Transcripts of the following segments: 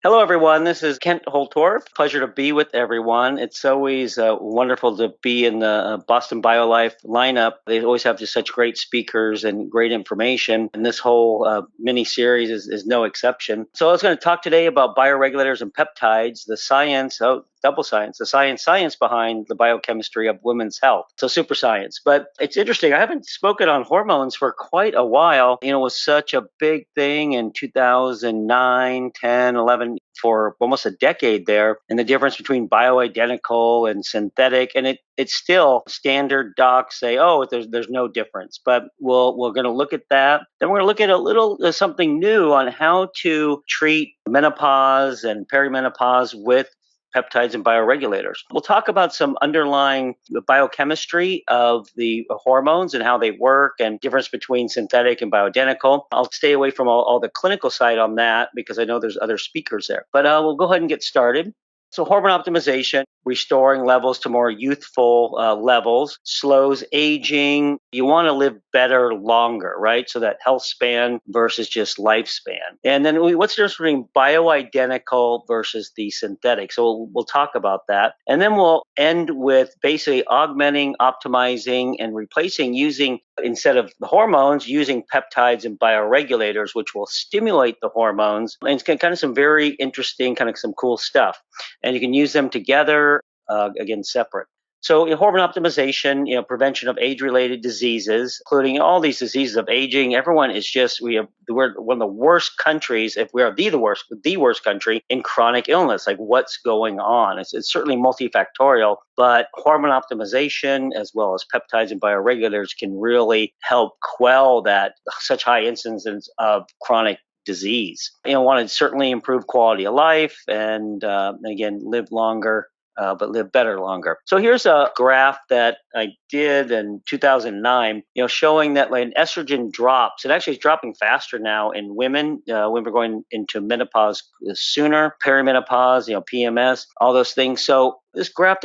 Hello, everyone. This is Kent Holtorf. Pleasure to be with everyone. It's always wonderful to be in the Boston BioLife lineup. They always have just such great speakers and great information, and this whole mini series is no exception. So I was going to talk today about bioregulators and peptides, the science, double science, the science behind the biochemistry of women's health. So super science. But it's interesting. I haven't spoken on hormones for quite a while. It was such a big thing in 2009, 10, 11, for almost a decade there, and the difference between bioidentical and synthetic. And it's still standard docs say, oh, there's no difference. But we're going to look at that. Then we're going to look at a little something new on how to treat menopause and perimenopause with peptides and bioregulators. We'll talk about some underlying biochemistry of the hormones and how they work and difference between synthetic and bioidentical. I'll stay away from all the clinical side on that because I know there's other speakers there. But we'll go ahead and get started. So hormone optimization, restoring levels to more youthful levels, slows aging. You want to live better longer, right? So that health span versus just lifespan. And then what's the difference between bioidentical versus the synthetic? So we'll talk about that. And then we'll end with basically augmenting, optimizing, and replacing using, instead of the hormones, using peptides and bioregulators, which will stimulate the hormones. And it's kind of some very interesting, kind of some cool stuff. And you can use them together, again, separate. So hormone optimization, prevention of age-related diseases, including all these diseases of aging. Everyone is just, we're one of the worst countries, if we are the worst country in chronic illness. Like, what's going on? It's certainly multifactorial, but hormone optimization as well as peptides and bioregulators can really help quell that such high incidence of chronic disease. Want to certainly improve quality of life and again, live longer, but live better longer. So here's a graph that I did in 2009, showing that when estrogen drops, it actually is dropping faster now in women. Women are going into menopause sooner, perimenopause, PMS, all those things. So this graph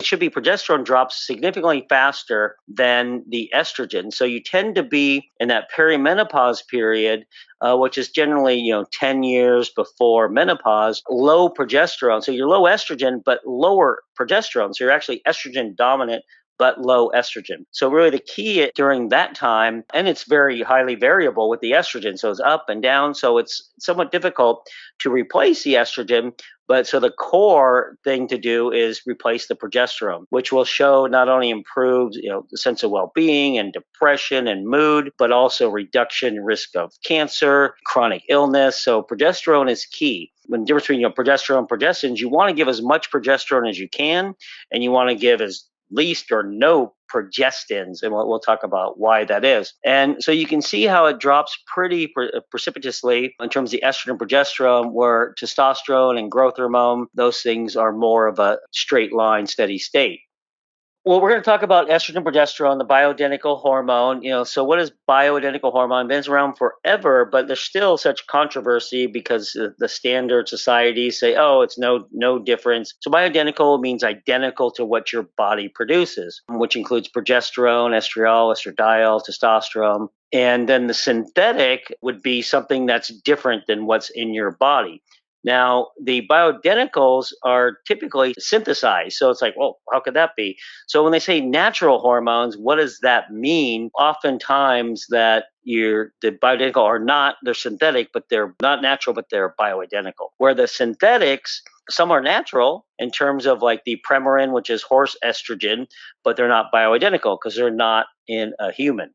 should be progesterone drops significantly faster than the estrogen. So you tend to be in that perimenopause period, which is generally, 10 years before menopause, low progesterone. So you're low estrogen, but lower progesterone. So you're actually estrogen dominant, but low estrogen. So really the key during that time, and it's very highly variable with the estrogen, so it's up and down, so it's somewhat difficult to replace the estrogen. But so the core thing to do is replace the progesterone, which will show not only improved, the sense of well-being and depression and mood, but also reduction in risk of cancer, chronic illness. So progesterone is key. When the difference between progesterone and progestins, you want to give as much progesterone as you can, and you want to give as least or no progestins, and we'll talk about why that is. And so you can see how it drops pretty precipitously in terms of the estrogen and progesterone, where testosterone and growth hormone, those things are more of a straight line, steady state. Well, we're going to talk about estrogen, progesterone, the bioidentical hormone. So what is bioidentical hormone? It's been around forever, but there's still such controversy because the standard societies say, oh, it's no difference. So bioidentical means identical to what your body produces, which includes progesterone, estriol, estradiol, testosterone. And then the synthetic would be something that's different than what's in your body. Now, the bioidenticals are typically synthesized. So it's like, well, how could that be? So when they say natural hormones, what does that mean? Oftentimes that the bioidentical they're synthetic, but they're not natural, but they're bioidentical. Where the synthetics, some are natural in terms of like the Premarin, which is horse estrogen, but they're not bioidentical because they're not in a human.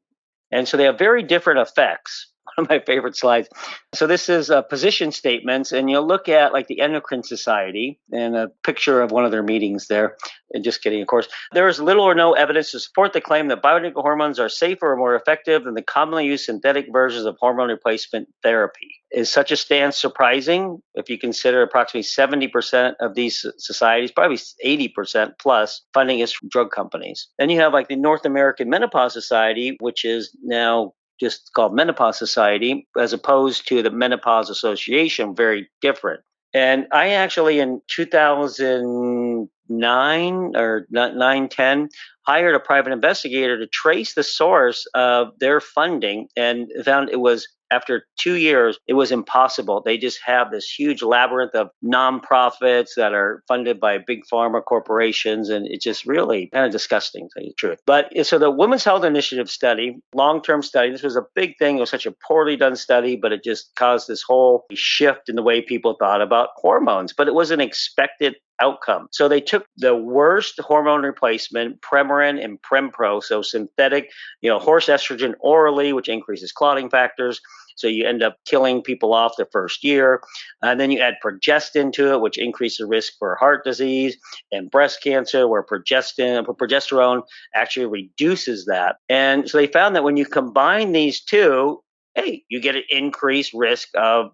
And so they have very different effects. One of my favorite slides. So this is position statements, and you'll look at like the Endocrine Society and a picture of one of their meetings there. And just kidding, of course. There is little or no evidence to support the claim that bioidentical hormones are safer or more effective than the commonly used synthetic versions of hormone replacement therapy. Is such a stance surprising if you consider approximately 70% of these societies, probably 80% plus, funding is from drug companies? Then you have like the North American Menopause Society, which is now just called Menopause Society, as opposed to the Menopause Association, very different. And I actually, in 2009 or 9-10, hired a private investigator to trace the source of their funding and found it was After 2 years, it was impossible. They just have this huge labyrinth of nonprofits that are funded by big pharma corporations, and it's just really kind of disgusting, to tell you the truth. But so the Women's Health Initiative study, long-term study, this was a big thing. It was such a poorly done study, but it just caused this whole shift in the way people thought about hormones. But it was an expected outcome. So they took the worst hormone replacement, Premarin and Prempro, so synthetic, horse estrogen orally, which increases clotting factors. So you end up killing people off the first year. And then you add progestin to it, which increases the risk for heart disease and breast cancer, where progesterone actually reduces that. And so they found that when you combine these two, hey, you get an increased risk of,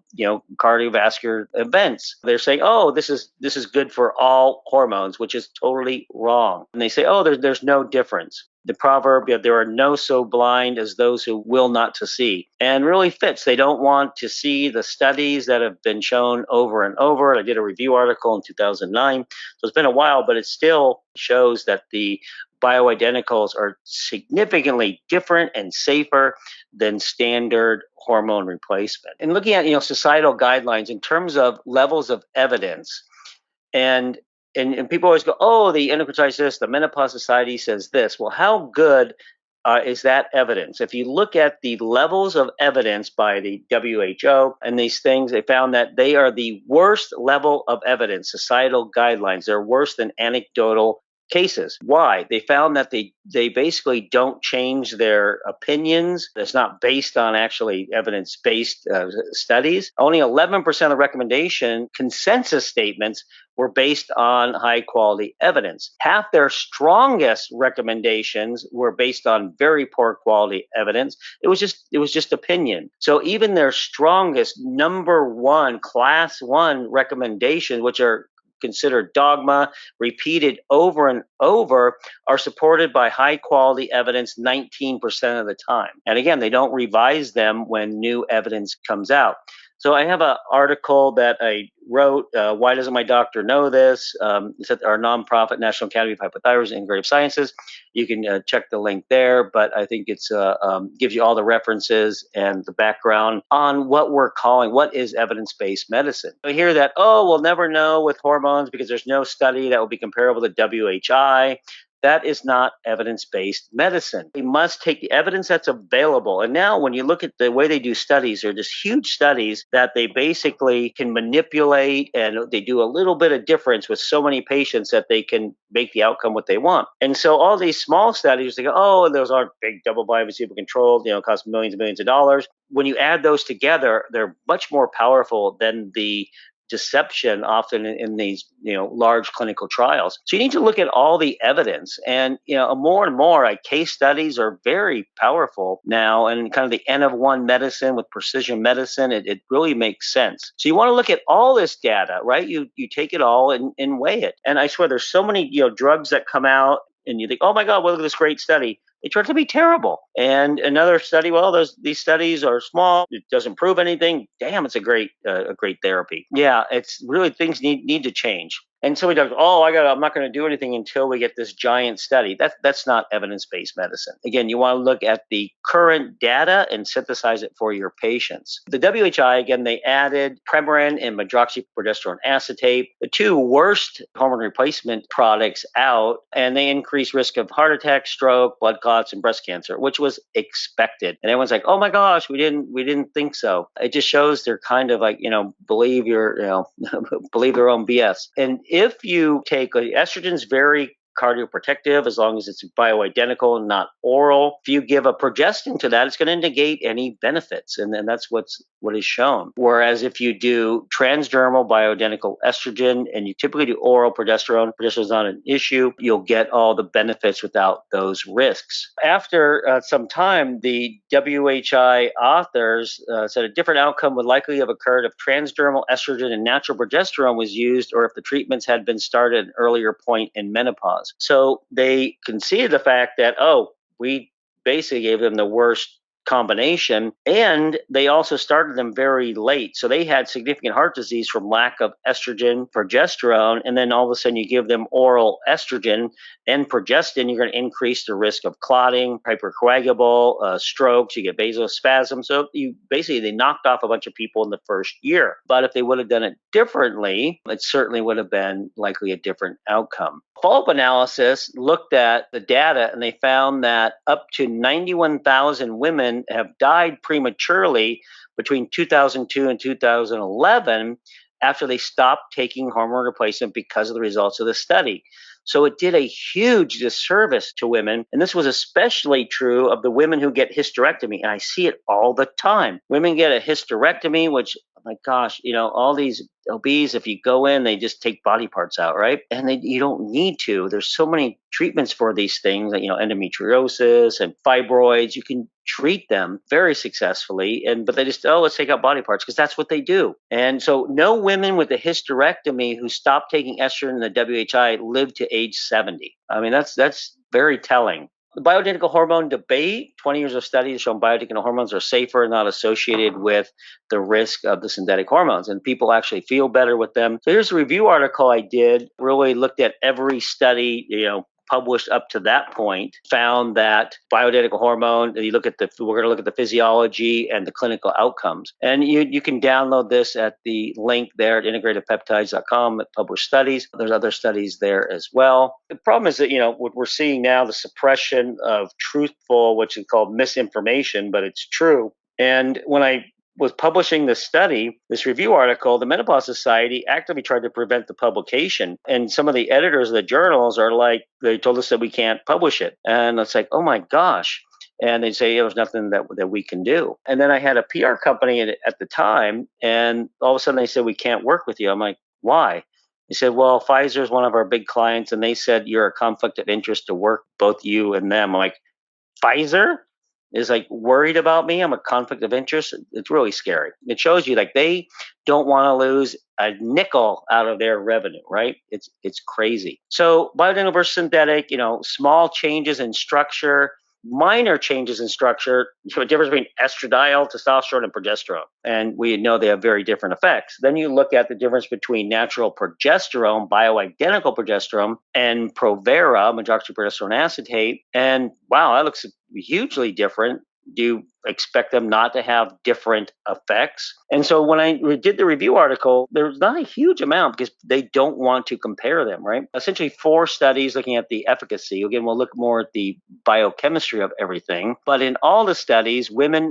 cardiovascular events. They're saying, oh, this is good for all hormones, which is totally wrong. And they say, oh, there's no difference. The proverb, there are no so blind as those who will not to see, and really fits. They don't want to see the studies that have been shown over and over. I did a review article in 2009, so it's been a while, but it still shows that the bioidenticals are significantly different and safer than standard hormone replacement. And looking at societal guidelines in terms of levels of evidence, and people always go, oh, the Endocrine Society says, the Menopause Society says this. Well, how good is that evidence? If you look at the levels of evidence by the WHO and these things, they found that they are the worst level of evidence, societal guidelines. They're worse than anecdotal cases. Why? They found that they basically don't change their opinions. It's not based on actually evidence-based studies. Only 11% of recommendation consensus statements were based on high-quality evidence. Half their strongest recommendations were based on very poor quality evidence. It was just opinion. So even their strongest number one, class one recommendations, which are considered dogma, repeated over and over, are supported by high quality evidence 19% of the time. And again, they don't revise them when new evidence comes out. So I have an article that I wrote, Why Doesn't My Doctor Know This? It's at our nonprofit National Academy of Hypothyroidism and Integrative Sciences. You can check the link there, but I think it's gives you all the references and the background on what we're calling, what is evidence-based medicine. I hear that, oh, we'll never know with hormones because there's no study that will be comparable to WHI. That is not evidence-based medicine. We must take the evidence that's available. And now when you look at the way they do studies, they're just huge studies that they basically can manipulate, and they do a little bit of difference with so many patients that they can make the outcome what they want. And so all these small studies, they go, oh, those aren't big double-blind placebo-controlled, cost millions and millions of dollars. When you add those together, they're much more powerful than the deception often in these large clinical trials. So you need to look at all the evidence, and more and more case studies are very powerful now, and kind of the N of one medicine with precision medicine, it really makes sense. So you want to look at all this data, right? You take it all and weigh it. And I swear there's so many drugs that come out and you think, oh my God, well, look at this great study. They turn out to be terrible. And another study, well, these studies are small. It doesn't prove anything. Damn, it's a great therapy. Yeah, it's really things need to change. And so we go, oh, I'm not going to do anything until we get this giant study. That's not evidence-based medicine. Again, you want to look at the current data and synthesize it for your patients. The WHI, again, they added Premarin and medroxyprogesterone acetate, the two worst hormone replacement products out, and they increase risk of heart attack, stroke, blood clots, and breast cancer, which was expected. And everyone's like, oh my gosh, we didn't think so. It just shows they're kind of like, believe believe their own BS. And if you take estrogen's very cardioprotective as long as it's bioidentical and not oral. If you give a progestin to that, it's going to negate any benefits, and then that's what is shown. Whereas if you do transdermal bioidentical estrogen and you typically do oral progesterone is not an issue, you'll get all the benefits without those risks. After some time, the WHI authors said a different outcome would likely have occurred if transdermal estrogen and natural progesterone was used, or if the treatments had been started at an earlier point in menopause. So they conceded the fact that, we basically gave them the worst combination, and they also started them very late. So they had significant heart disease from lack of estrogen, progesterone, and then all of a sudden you give them oral estrogen and progestin, you're going to increase the risk of clotting, hypercoagulable, strokes, you get vasospasm. So they knocked off a bunch of people in the first year. But if they would have done it differently, it certainly would have been likely a different outcome. Follow-up analysis looked at the data and they found that up to 91,000 women have died prematurely between 2002 and 2011 after they stopped taking hormone replacement because of the results of the study. So it did a huge disservice to women. And this was especially true of the women who get hysterectomy. And I see it all the time. Women get a hysterectomy, which, oh my gosh, all these OBs, if you go in, they just take body parts out, right? And you don't need to. There's so many treatments for these things, like, endometriosis and fibroids. You can treat them very successfully, but they just, let's take out body parts because that's what they do. And so no women with a hysterectomy who stopped taking estrogen in the WHI lived to age 70. I mean, that's very telling. The bioidentical hormone debate, 20 years of studies shown bioidentical hormones are safer and not associated with the risk of the synthetic hormones. And people actually feel better with them. So here's a review article I did, really looked at every study, published up to that point, found that bioidentical hormone, we're going to look at the physiology and the clinical outcomes. And you can download this at the link there at integratedpeptides.com that published studies. There's other studies there as well. The problem is that, what we're seeing now, the suppression of truthful, which is called misinformation, but it's true. And when I was publishing this study, this review article, the Menopause Society actively tried to prevent the publication. And some of the editors of the journals are like, they told us that we can't publish it. And it's like, oh my gosh. And they say, there's nothing that we can do. And then I had a PR company at the time, and all of a sudden they said, we can't work with you. I'm like, why? They said, well, Pfizer is one of our big clients, and they said you're a conflict of interest to work, both you and them. I'm like, Pfizer is like worried about me? I'm a conflict of interest? It's really scary. It shows you like they don't want to lose a nickel out of their revenue, right? It's crazy. So bioidentical versus synthetic, small changes in structure, minor changes in structure, the difference between estradiol, testosterone, and progesterone. And we know they have very different effects. Then you look at the difference between natural progesterone, bioidentical progesterone, and Provera, medroxyprogesterone acetate. And wow, that looks hugely different. Do you expect them not to have different effects? And so when I did the review article, there's not a huge amount because they don't want to compare them, right? Essentially 4 studies looking at the efficacy. Again, we'll look more at the biochemistry of everything. But in all the studies, women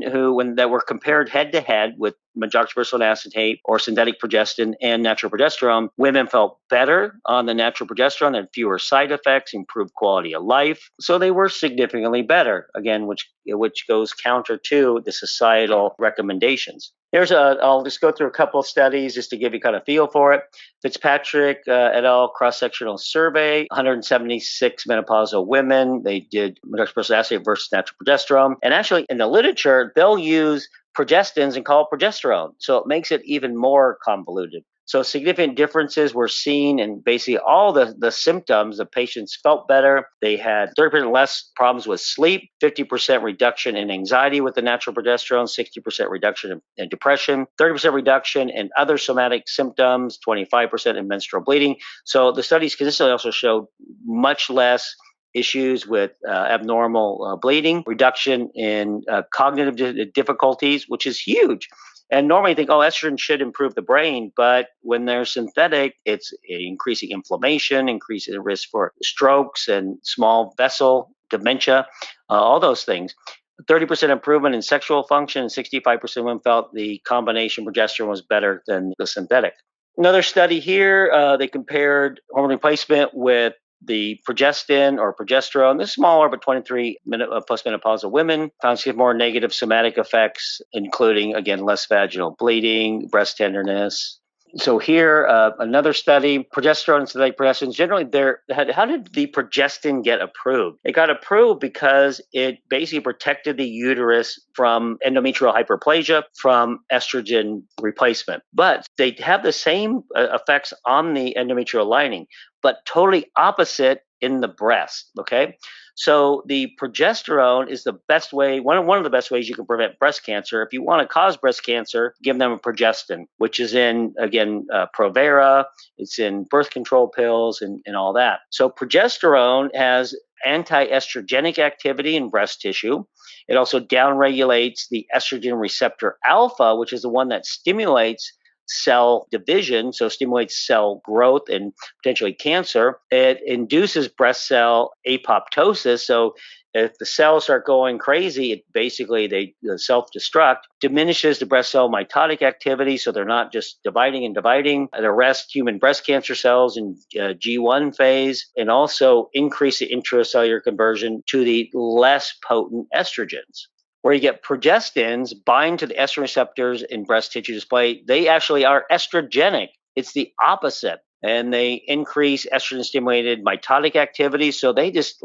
that were compared head to head with medroxyprogesterone acetate or synthetic progestin and natural progesterone, women felt better on the natural progesterone, had fewer side effects, improved quality of life. So they were significantly better, again, which goes counter to the societal recommendations. I'll just go through a couple of studies just to give you kind of feel for it. Fitzpatrick et al. Cross-sectional survey, 176 menopausal women. They did medroxyprogesterone acetate versus natural progesterone. And actually, in the literature, they'll use progestins and call it progesterone. So it makes it even more convoluted. So significant differences were seen in basically all the symptoms. The patients felt better. They had 30% less problems with sleep, 50% reduction in anxiety with the natural progesterone, 60% reduction in depression, 30% reduction in other somatic symptoms, 25% in menstrual bleeding. So the studies consistently also showed much less issues with abnormal bleeding, reduction in cognitive difficulties, which is huge. And normally you think, estrogen should improve the brain, but when they're synthetic, it's increasing inflammation, increasing the risk for strokes and small vessel dementia, all those things. 30% improvement in sexual function, and 65% of women felt the combination progesterone was better than the synthetic. Another study here, they compared hormone replacement with the progestin or progesterone. This is smaller, but 23 plus menopausal women found to have more negative somatic effects, including, again, less vaginal bleeding, breast tenderness. So here, another study, progesterone and synthetic progestins, generally, how did the progestin get approved? It got approved because it basically protected the uterus from endometrial hyperplasia, from estrogen replacement. But they have the same effects on the endometrial lining, but totally opposite in the breast. Okay. So the progesterone is the best way, one of the best ways you can prevent breast cancer. If you want to cause breast cancer, give them a progestin, which is in, again, Provera, it's in birth control pills and all that. So progesterone has anti-estrogenic activity in breast tissue. It also downregulates the estrogen receptor alpha, which is the one that stimulates cell division, so stimulates cell growth and potentially cancer. It induces breast cell apoptosis. So if the cells start going crazy, they self-destruct, diminishes the breast cell mitotic activity, so they're not just dividing and dividing. It arrests human breast cancer cells in G1 phase, and also increase the intracellular conversion to the less potent estrogens. Where you get progestins bind to the estrogen receptors in breast tissue display, they actually are estrogenic. It's the opposite. And they increase estrogen-stimulated mitotic activity, so they just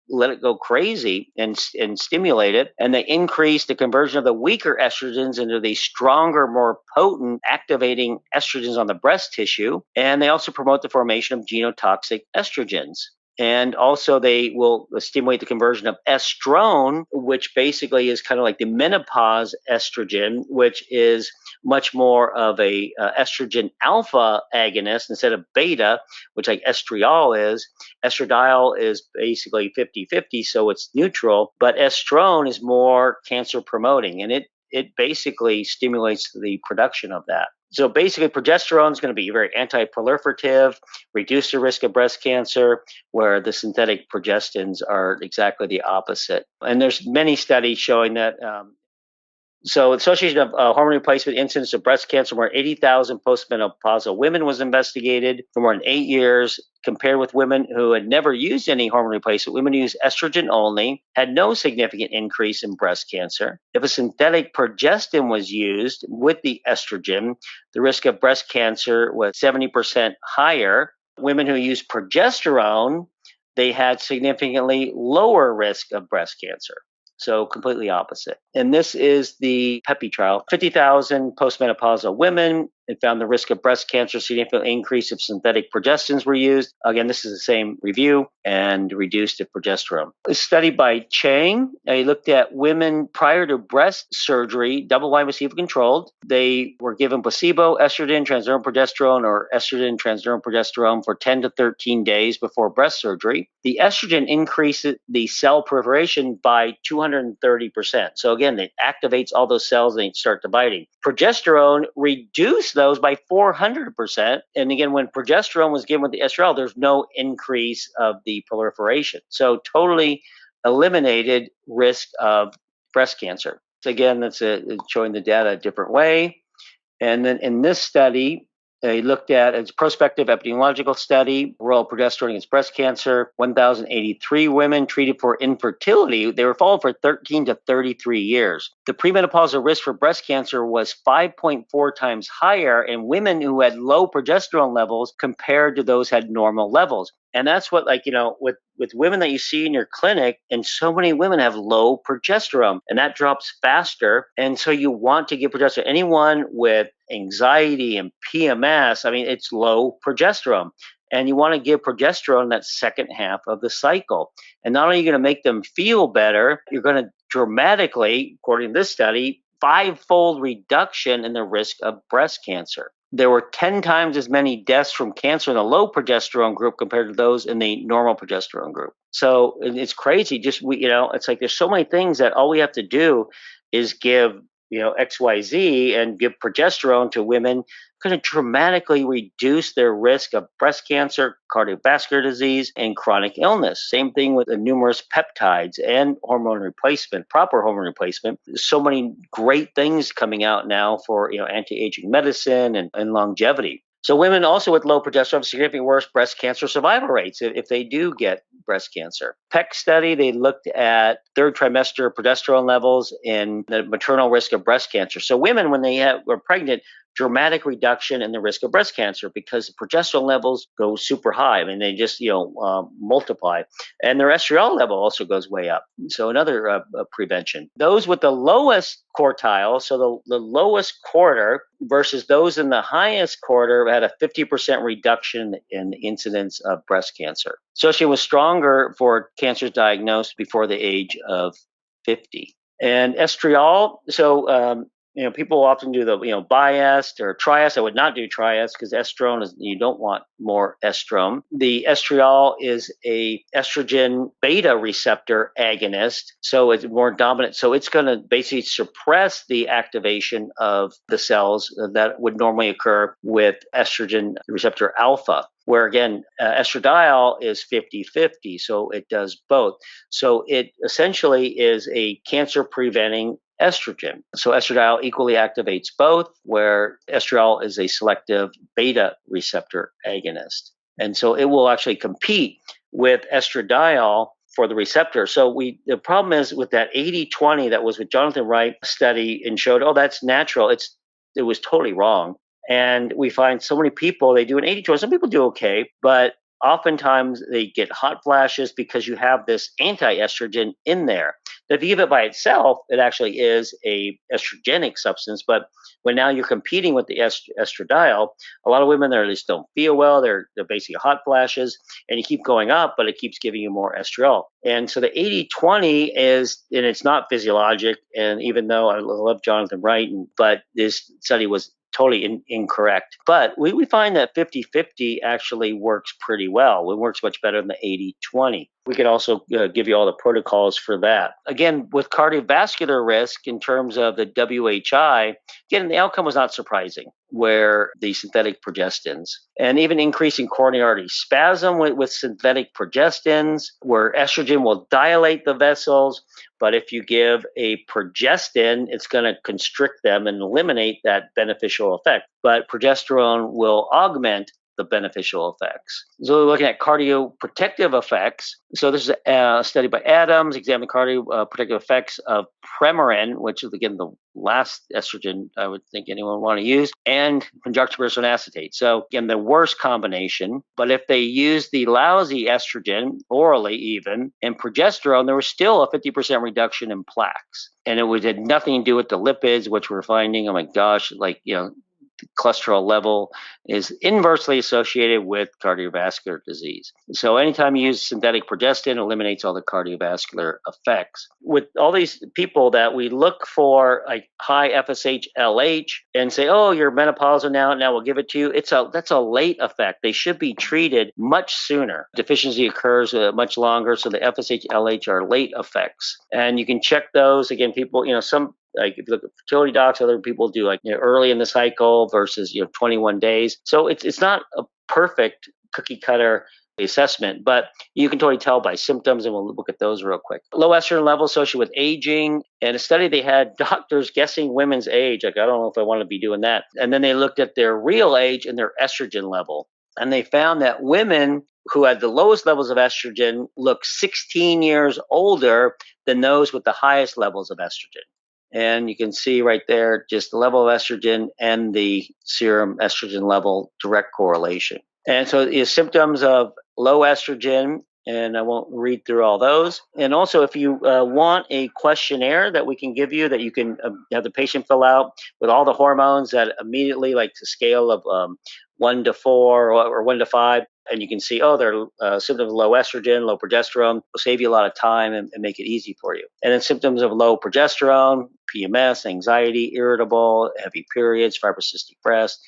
let it go crazy and stimulate it. And they increase the conversion of the weaker estrogens into the stronger, more potent activating estrogens on the breast tissue. And they also promote the formation of genotoxic estrogens. And also they will stimulate the conversion of estrone, which basically is kind of like the menopause estrogen, which is much more of a estrogen alpha agonist instead of beta, which like estriol is. Estradiol is basically 50-50, so it's neutral, but estrone is more cancer promoting, and it basically stimulates the production of that. So basically, progesterone is going to be very anti-proliferative, reduce the risk of breast cancer, where the synthetic progestins are exactly the opposite. And there's many studies showing that. So Association of Hormone Replacement Incidence of Breast Cancer, where 80,000 postmenopausal women was investigated for more than 8 years, compared with women who had never used any hormone replacement. Women who used estrogen only had no significant increase in breast cancer. If a synthetic progestin was used with the estrogen, the risk of breast cancer was 70% higher. Women who used progesterone, they had significantly lower risk of breast cancer. So completely opposite. And this is the Peptides trial. 50,000 postmenopausal women. It found the risk of breast cancer significantly increased if synthetic progestins were used. Again, this is the same review, and reduced if progesterone. A study by Chang, they looked at women prior to breast surgery, double-blind placebo-controlled. They were given placebo, estrogen, transdermal progesterone, or estrogen, transdermal progesterone for 10 to 13 days before breast surgery. The estrogen increased the cell proliferation by 230%. So again, it activates all those cells and they start dividing. Progesterone reduced those by 400%. And again, when progesterone was given with the estradiol, there's no increase of the proliferation. So totally eliminated risk of breast cancer. So again, that's showing the data a different way. And then in this study, they looked at a prospective epidemiological study, oral progesterone against breast cancer, 1,083 women treated for infertility. They were followed for 13 to 33 years. The premenopausal risk for breast cancer was 5.4 times higher in women who had low progesterone levels compared to those who had normal levels. And that's what, with women that you see in your clinic, and so many women have low progesterone, and that drops faster. And so you want to give progesterone. Anyone with anxiety and PMS, it's low progesterone. And you want to give progesterone that second half of the cycle. And not only are you going to make them feel better, you're going to dramatically, according to this study, 5-fold reduction in the risk of breast cancer. There were 10 times as many deaths from cancer in the low progesterone group compared to those in the normal progesterone group. So it's crazy. It's like there's so many things that all we have to do is give, XYZ and give progesterone to women, going to dramatically reduce their risk of breast cancer, cardiovascular disease, and chronic illness. Same thing with the numerous peptides and hormone replacement, proper hormone replacement. There's so many great things coming out now for anti-aging medicine and longevity. So women also with low progesterone have significantly worse breast cancer survival rates if they do get breast cancer. PEC study, they looked at third trimester progesterone levels in the maternal risk of breast cancer. So women, when they were pregnant, dramatic reduction in the risk of breast cancer because the progesterone levels go super high. I mean, they just multiply, and their estriol level also goes way up. So another prevention. Those with the lowest quartile, so the lowest quarter versus those in the highest quarter, had a 50% reduction in the incidence of breast cancer. Associated was stronger for cancers diagnosed before the age of 50. And estriol, so people often do the biased or triest. I would not do triest because estrone is, you don't want more estrone. The estriol is a estrogen beta receptor agonist, so it's more dominant. So it's going to basically suppress the activation of the cells that would normally occur with estrogen receptor alpha, where again, estradiol is 50-50, so it does both. So it essentially is a cancer-preventing estrogen. So estradiol equally activates both, where estriol is a selective beta receptor agonist. And so it will actually compete with estradiol for the receptor. So the problem is with that 80-20 that was with Jonathan Wright study and showed, that's natural. It was totally wrong. And we find so many people, they do an 80-20. Some people do okay, but oftentimes they get hot flashes because you have this anti-estrogen in there. If you give it by itself, it actually is a estrogenic substance. But when now you're competing with the estradiol, a lot of women there just don't feel well. They're basically hot flashes, and you keep going up, but it keeps giving you more estriol. And so the 80-20 is, and it's not physiologic. And even though I love Jonathan Wright, but this study was totally incorrect. But we find that 50-50 actually works pretty well. It works much better than the 80-20. We could also give you all the protocols for that. Again, with cardiovascular risk in terms of the WHI, again, the outcome was not surprising, where the synthetic progestins, and even increasing coronary artery spasm with synthetic progestins, where estrogen will dilate the vessels. But if you give a progestin, it's going to constrict them and eliminate that beneficial effect. But progesterone will augment the beneficial effects. So we're looking at cardioprotective effects. So this is a study by Adams, examining cardioprotective effects of Premarin, which is, again, the last estrogen I would think anyone would want to use, and conjunctival acetate. So again, the worst combination. But if they use the lousy estrogen, orally even, and progesterone, there was still a 50% reduction in plaques. And it had nothing to do with the lipids, which we're finding, oh my gosh, cholesterol level is inversely associated with cardiovascular disease. So anytime you use synthetic progestin, it eliminates all the cardiovascular effects. With all these people that we look for like high FSH, LH and say, you're menopausal now we'll give it to you. That's a late effect. They should be treated much sooner. Deficiency occurs much longer, so the FSH, LH are late effects. And you can check those. Again, people, some, like if you look at fertility docs, other people do early in the cycle versus 21 days. So it's not a perfect cookie cutter assessment, but you can totally tell by symptoms, and we'll look at those real quick. Low estrogen level associated with aging. In a study, they had doctors guessing women's age. I don't know if I want to be doing that. And then they looked at their real age and their estrogen level, and they found that women who had the lowest levels of estrogen looked 16 years older than those with the highest levels of estrogen. And you can see right there just the level of estrogen and the serum estrogen level, direct correlation. And so the symptoms of low estrogen, and I won't read through all those. And also, if you want a questionnaire that we can give you that you can have the patient fill out with all the hormones that immediately, like the scale of 1 to 4 or 1 to 5, and you can see, they're symptoms of low estrogen, low progesterone, will save you a lot of time and make it easy for you. And then symptoms of low progesterone, PMS, anxiety, irritable, heavy periods, fibrocystic breast,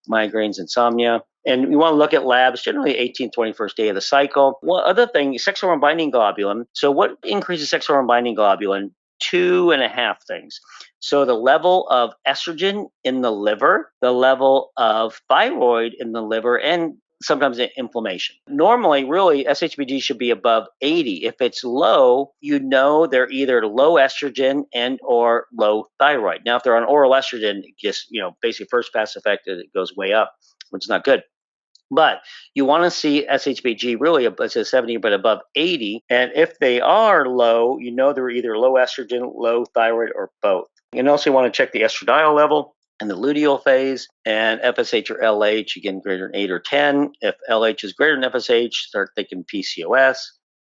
migraines, insomnia. And we want to look at labs, generally 18th, 21st day of the cycle. One other thing, sex hormone binding globulin. So what increases sex hormone binding globulin? 2.5 things. So the level of estrogen in the liver, the level of thyroid in the liver, and sometimes inflammation. Normally, really, SHBG should be above 80. If it's low, they're either low estrogen and or low thyroid. Now, if they're on oral estrogen, just, basically first pass effect, it goes way up, which is not good. But you want to see SHBG really above 70, but above 80. And if they are low, they're either low estrogen, low thyroid, or both. And also you want to check the estradiol level. in the luteal phase, and FSH or LH, again, greater than 8 or 10. If LH is greater than FSH, start thinking PCOS.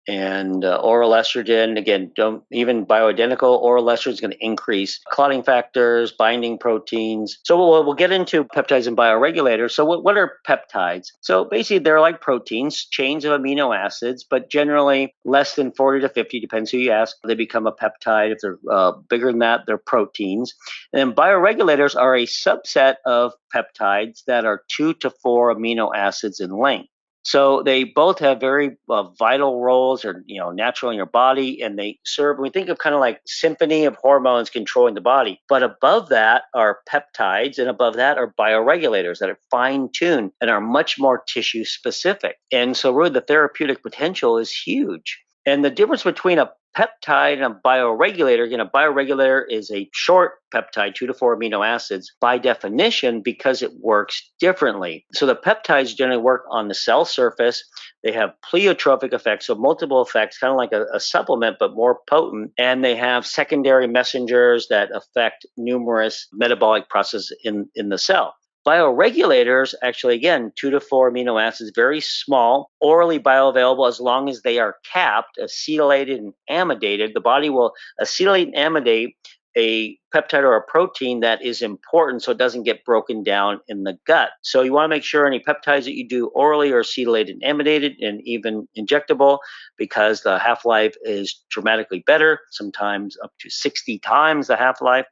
And oral estrogen, again, don't even bioidentical. Oral estrogen is going to increase clotting factors, binding proteins. So we'll get into peptides and bioregulators. So what are peptides? So basically, they're like proteins, chains of amino acids, but generally less than 40 to 50, depends who you ask. They become a peptide. If they're bigger than that, they're proteins. And then bioregulators are a subset of peptides that are 2 to 4 amino acids in length. So they both have very vital roles, or natural in your body, and they serve. We think of kind of like symphony of hormones controlling the body. But above that are peptides, and above that are bioregulators that are fine-tuned and are much more tissue specific. And so really the therapeutic potential is huge. And the difference between a peptide and a bioregulator, again, a bioregulator is a short peptide, 2 to 4 amino acids, by definition, because it works differently. So the peptides generally work on the cell surface. They have pleiotropic effects, so multiple effects, kind of like a supplement, but more potent. And they have secondary messengers that affect numerous metabolic processes in the cell. Bioregulators, actually, again, 2 to 4 amino acids, very small, orally bioavailable as long as they are capped, acetylated, and amidated. The body will acetylate and amidate a peptide or a protein that is important so it doesn't get broken down in the gut. So you want to make sure any peptides that you do orally are acetylated and amidated and even injectable, because the half-life is dramatically better, sometimes up to 60 times the half-life.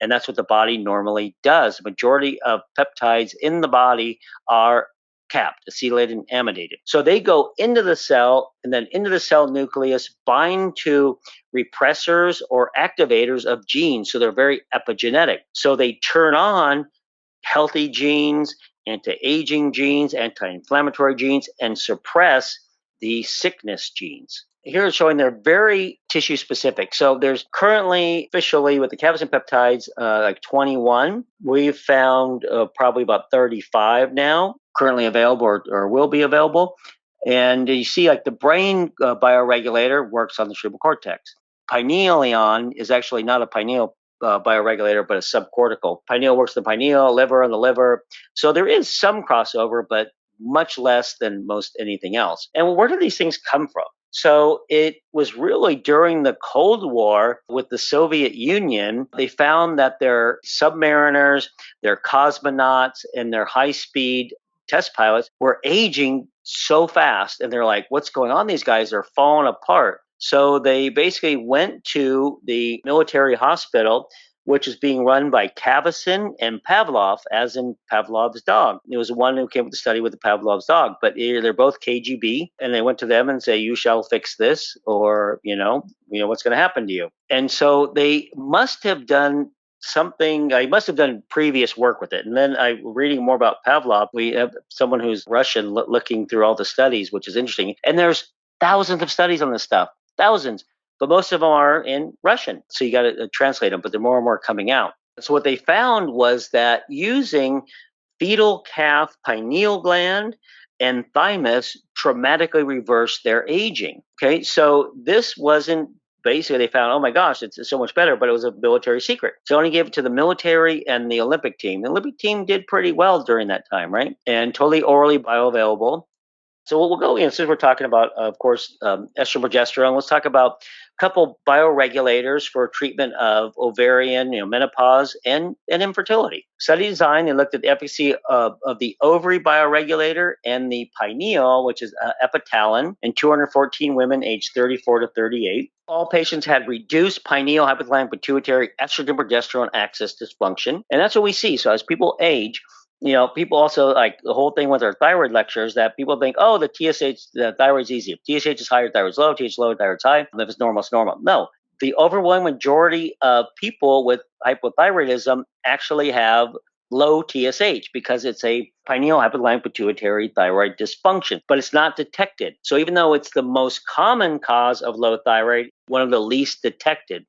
And that's what the body normally does. The majority of peptides in the body are capped, acetylated, and amidated. So they go into the cell and then into the cell nucleus, bind to repressors or activators of genes. So they're very epigenetic. So they turn on healthy genes, anti-aging genes, anti-inflammatory genes, and suppress the sickness genes. Here it's showing they're very tissue specific. So there's currently, officially, with the capsaicin peptides, like 21. We've found probably about 35 now, currently available or will be available. And you see, like the brain bioregulator works on the cerebral cortex. Pineal is actually not a pineal bioregulator, but a subcortical. Pineal works the pineal, liver on the liver. So there is some crossover, but much less than most anything else. And where do these things come from? So it was really during the Cold War with the Soviet Union. They found that their submariners, their cosmonauts, and their high-speed test pilots were aging so fast. And they're like, what's going on? These guys are falling apart. So they basically went to the military hospital, which is being run by Cavison and Pavlov, as in Pavlov's dog. It was the one who came with the study with the Pavlov's dog, but they're both KGB, and they went to them and say, you shall fix this, or, what's going to happen to you? And so they must have done something. I must have done previous work with it. And then I reading more about Pavlov. We have someone who's Russian looking through all the studies, which is interesting. And there's thousands of studies on this stuff, thousands. But most of them are in Russian, so you got to translate them, but there are more and more coming out. So what they found was that using fetal calf pineal gland and thymus dramatically reversed their aging. Okay, so this wasn't, basically they found, oh my gosh, it's so much better, but it was a military secret. So only gave it to the military and the Olympic team. The Olympic team did pretty well during that time, right? And totally orally bioavailable. So we'll go in, since we're talking about, of course, estrogen, progesterone, let's talk about a couple bioregulators for treatment of ovarian, menopause, and infertility. Study design, they looked at the efficacy of the ovary bioregulator and the pineal, which is epitalin, in 214 women aged 34 to 38. All patients had reduced pineal, hypothalamic, pituitary, estrogen, progesterone axis dysfunction. And that's what we see. So as people age, people also, like the whole thing with our thyroid lectures, that people think, oh, the TSH, the thyroid's easy. If TSH is higher, thyroid's low. TSH low, thyroid's high. If it's normal, it's normal. No, the overwhelming majority of people with hypothyroidism actually have low TSH because it's a pineal, hypothalamic, pituitary thyroid dysfunction, but it's not detected. So even though it's the most common cause of low thyroid, one of the least detected.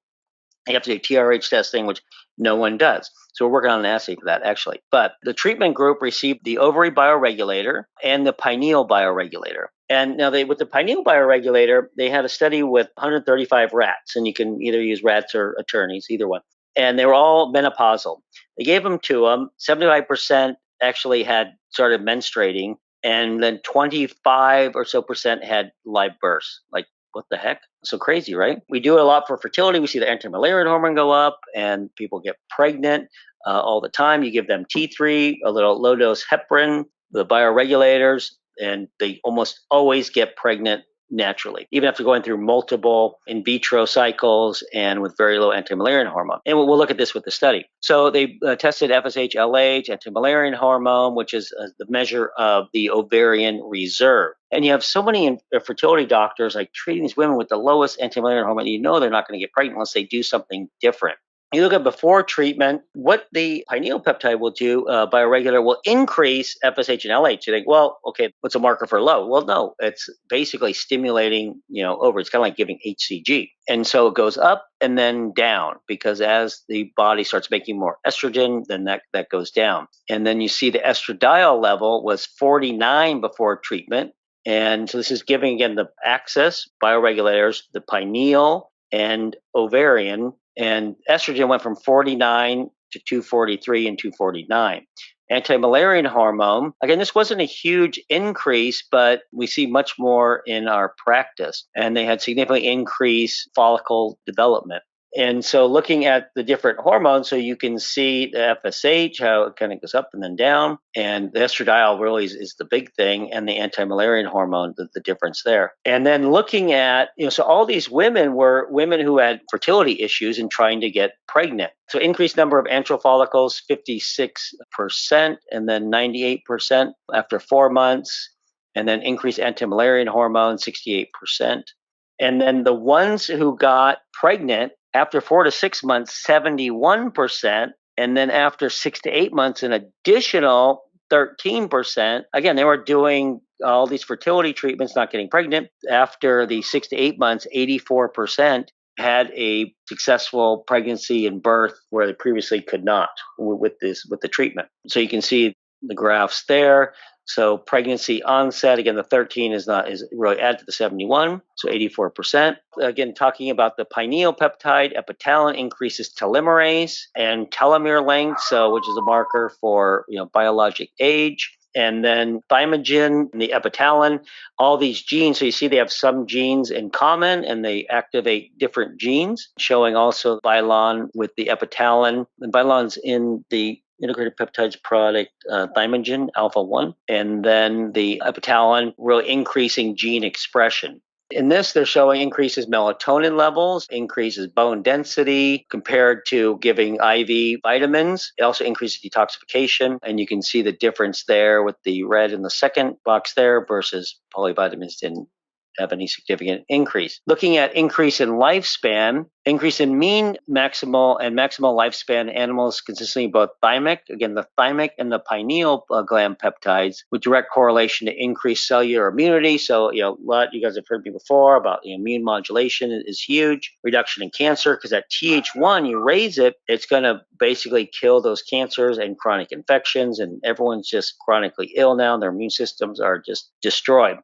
You have to do TRH testing, which no one does. So we're working on an assay for that, actually. But the treatment group received the ovary bioregulator and the pineal bioregulator. And now with the pineal bioregulator, they had a study with 135 rats, and you can either use rats or attorneys, either one. And they were all menopausal. They gave them to them. 75% actually had started menstruating, and then 25 or so percent had live births. Like, what the heck? So crazy, right? We do it a lot for fertility. We see the anti-Müllerian hormone go up, and people get pregnant all the time. You give them T3, a little low dose heparin, the bioregulators, and they almost always get pregnant naturally, even after going through multiple in vitro cycles and with very low anti-Müllerian hormone. And we'll look at this with the study. So they tested FSH, LH, anti-Müllerian hormone, which is the measure of the ovarian reserve. And you have so many fertility doctors like treating these women with the lowest anti-Müllerian hormone. You know they're not going to get pregnant unless they do something different. You look at before treatment, what the pineal peptide will do, bioregulator will increase FSH and LH. You think, well, okay, what's a marker for low? Well, no, it's basically stimulating, over. It's kind of like giving HCG. And so it goes up and then down, because as the body starts making more estrogen, then that goes down. And then you see the estradiol level was 49 before treatment. And so this is giving, again, the axis, bioregulators, the pineal and ovarian. And estrogen went from 49 to 243 and 249. Anti-Müllerian hormone, again, this wasn't a huge increase, but we see much more in our practice. And they had significantly increased follicle development. And so looking at the different hormones, so you can see the FSH, how it kind of goes up and then down. And the estradiol really is the big thing, and the anti-Müllerian hormone, the difference there. And then looking at, so all these women were women who had fertility issues and trying to get pregnant. So increased number of antral follicles, 56%, and then 98% after 4 months. And then increased anti-Müllerian hormone, 68%. And then the ones who got pregnant, after 4 to 6 months, 71%. And then after 6 to 8 months, an additional 13%. Again, they were doing all these fertility treatments, not getting pregnant. After the 6 to 8 months, 84% had a successful pregnancy and birth where they previously could not with the treatment. So you can see the graphs there. So pregnancy onset, again, the 13 is really added to the 71, so 84%. Again, talking about the pineal peptide, epitalin increases telomerase and telomere length, which is a marker for biologic age. And then thymogen and the epitalin, all these genes. So you see they have some genes in common and they activate different genes, showing also Bilon with the epitalin. And Bilon's in the integrated peptides product, thymogen, alpha 1, and then the epitalin, really increasing gene expression. In this, they're showing increases melatonin levels, increases bone density compared to giving IV vitamins. It also increases detoxification, and you can see the difference there with the red in the second box there versus polyvitamins didn't have any significant increase. Looking at increase in lifespan, increase in mean maximal and maximal lifespan animals consisting of both thymic, again, the thymic and the pineal gland peptides with direct correlation to increased cellular immunity. So, a lot you guys have heard me before about immune modulation is huge. Reduction in cancer, because at Th1, you raise it, it's going to basically kill those cancers and chronic infections, and everyone's just chronically ill now. Their immune systems are just destroyed.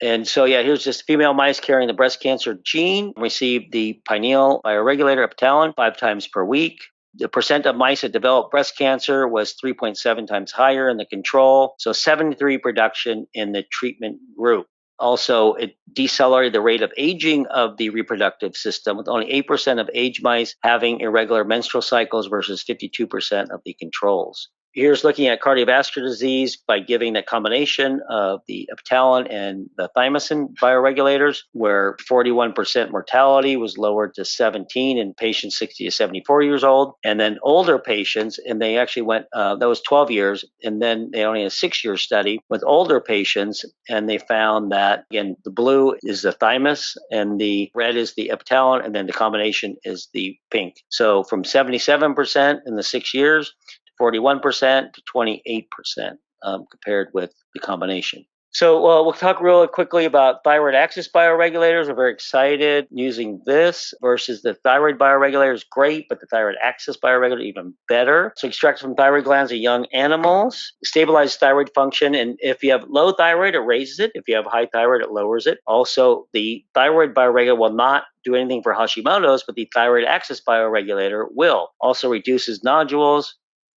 And so, here's just female mice carrying the breast cancer gene received the pineal bioregulator epitalin 5 times per week. The percent of mice that developed breast cancer was 3.7 times higher in the control, so 73 reduction in the treatment group. Also, it decelerated the rate of aging of the reproductive system, with only 8% of age mice having irregular menstrual cycles versus 52% of the controls. Here's looking at cardiovascular disease by giving the combination of the epitalin and the thymosin bioregulators, where 41% mortality was lowered to 17 in patients 60 to 74 years old. And then older patients, and they actually went, that was 12 years, and then they only had a 6-year study with older patients, and they found that, again, the blue is the thymus, and the red is the epitalin, and then the combination is the pink. So from 77% in the 6 years, 41% to 28% compared with the combination. So we'll talk really quickly about thyroid axis bioregulators. We're very excited using this versus the thyroid bioregulator is great, but the thyroid axis bioregulator even better. So extracted from thyroid glands of young animals, stabilizes thyroid function. And if you have low thyroid, it raises it. If you have high thyroid, it lowers it. Also, the thyroid bioregulator will not do anything for Hashimoto's, but the thyroid axis bioregulator will. Also reduces nodules,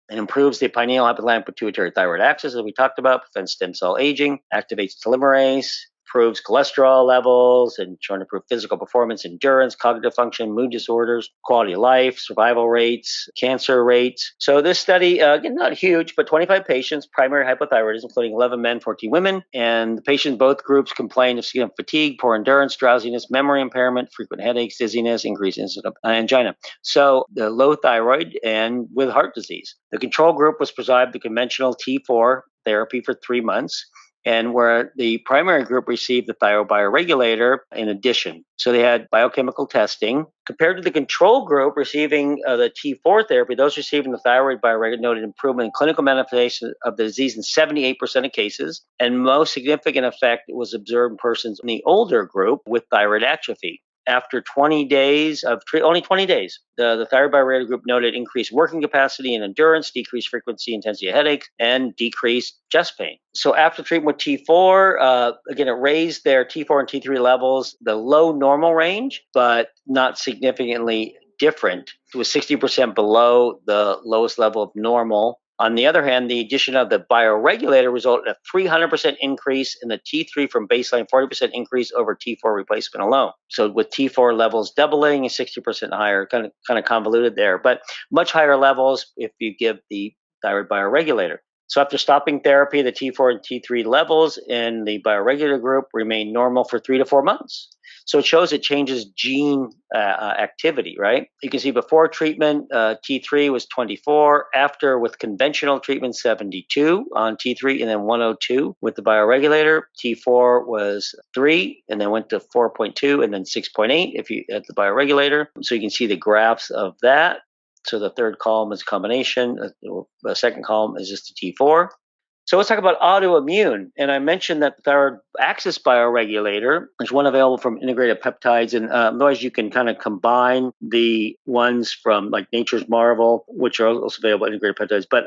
It improves the pineal hypothalamic pituitary thyroid axis, as we talked about, prevents stem cell aging, activates telomerase, improves cholesterol levels, and trying to improve physical performance, endurance, cognitive function, mood disorders, quality of life, survival rates, cancer rates. So this study, again, not huge, but 25 patients, primary hypothyroidism, including 11 men, 14 women. And the patients, both groups, complained of fatigue, poor endurance, drowsiness, memory impairment, frequent headaches, dizziness, increased incidence of angina. So the low thyroid and with heart disease. The control group was prescribed the conventional T4 therapy for 3 months, and where the primary group received the thyroid bioregulator in addition. So they had biochemical testing. Compared to the control group receiving the T4 therapy, those receiving the thyroid bioregulator noted improvement in clinical manifestation of the disease in 78% of cases, and most significant effect was observed in persons in the older group with thyroid atrophy. After 20 days of only 20 days, the thyroid bioregulator group noted increased working capacity and endurance, decreased frequency, intensity of headaches, and decreased chest pain. So after treatment with T4, again, it raised their T4 and T3 levels, the low normal range, but not significantly different. It was 60% below the lowest level of normal. On the other hand, the addition of the bioregulator resulted in a 300% increase in the T3 from baseline, 40% increase over T4 replacement alone. So with T4 levels doubling and 60% higher, kind of convoluted there, but much higher levels if you give the thyroid bioregulator. So after stopping therapy, the T4 and T3 levels in the bioregulator group remain normal for 3 to 4 months. So it shows it changes gene activity, right? You can see before treatment, T3 was 24. After, with conventional treatment, 72 on T3, and then 102 with the bioregulator. T4 was 3, and then went to 4.2, and then 6.8 if you had the bioregulator. So you can see the graphs of that. So the third column is combination. The second column is just the T4. So let's talk about autoimmune. And I mentioned that the thyroid axis bioregulator is one available from integrated peptides. And otherwise, you can kind of combine the ones from like Nature's Marvel, which are also available integrated peptides. But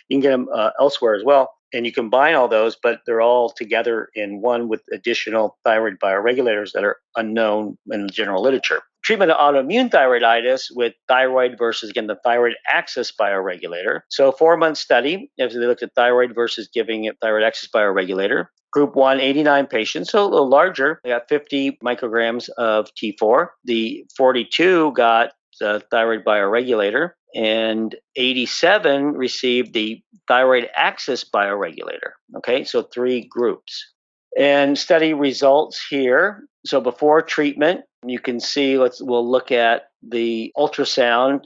you can get them elsewhere as well. And you combine all those, but they're all together in one with additional thyroid bioregulators that are unknown in the general literature. Treatment of autoimmune thyroiditis with thyroid versus, again, the thyroid axis bioregulator. So 4-month study, if they looked at thyroid versus giving it thyroid axis bioregulator. Group 1, 89 patients, so a little larger. They got 50 micrograms of T4. The 42 got the thyroid bioregulator, and 87 received the thyroid axis bioregulator. Okay, so 3 groups. And study results here. So before treatment, you can see, we'll look at the ultrasound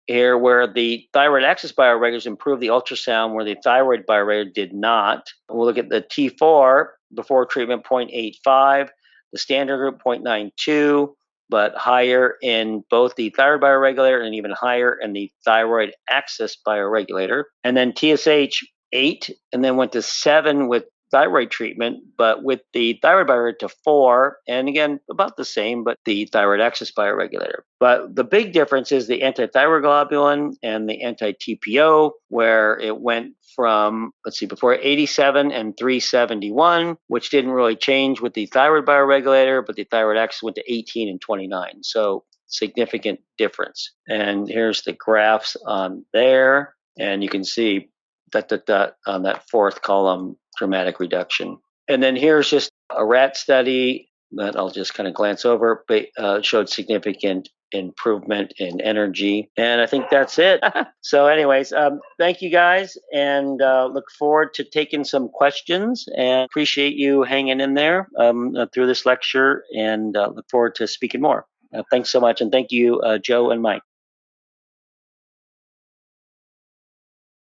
here where the thyroid axis bioregulators improved the ultrasound where the thyroid bioregulator did not. We'll look at the T4 before treatment, 0.85, the standard group, 0.92, but higher in both the thyroid bioregulator and even higher in the thyroid axis bioregulator. And then TSH, 8, and then went to 7 with thyroid treatment, but with the thyroid bioregulator to 4, and again, about the same, but the thyroid axis bioregulator. But the big difference is the antithyroid globulin and the anti-TPO, where it went from, before 87 and 371, which didn't really change with the thyroid bioregulator, but the thyroid axis went to 18 and 29. So significant difference. And here's the graphs on there, and you can see that on that 4th column, dramatic reduction. And then here's just a rat study that I'll just kind of glance over, but showed significant improvement in energy. And I think that's it. So anyways, thank you guys, and look forward to taking some questions, and appreciate you hanging in there through this lecture, and look forward to speaking more. Thanks so much. And thank you, Joe and Mike.